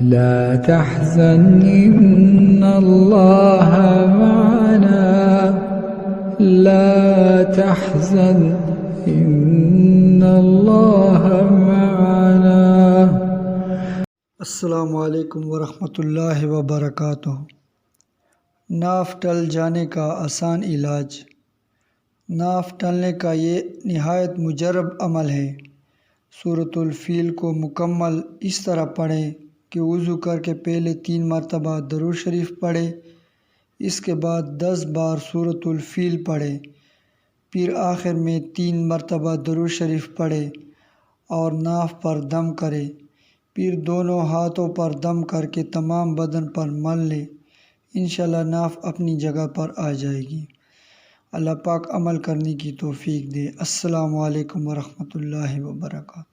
ला तहज़न इन्नल्लाह मअना, ला तहज़न इन्नल्लाह मअना। अस्सलामु अलैकुम वरहमतुल्लाहि वबरकातुहू। नाफ टल जाने का आसान इलाज। नाफ टलने का ये निहायत मुजर्रब अमल है। सूरतुल फील को मुकम्मल इस तरह पढ़ें कि वज़ू करके पहले 3 मरतबा दरूद शरीफ पढ़े, इसके बाद 10 बार सूरतुल फील पढ़े, फिर आखिर में 3 मरतबा दरूद शरीफ पढ़े और नाफ पर दम करे। फिर दोनों हाथों पर दम करके तमाम बदन पर मल ले। इंशाअल्लाह नाफ अपनी जगह पर आ जाएगी। अल्लाह पाक अमल करने की तौफीक दे। अस्सलामु अलैकुम वरहमतुल्लाहि वबरकातुहू।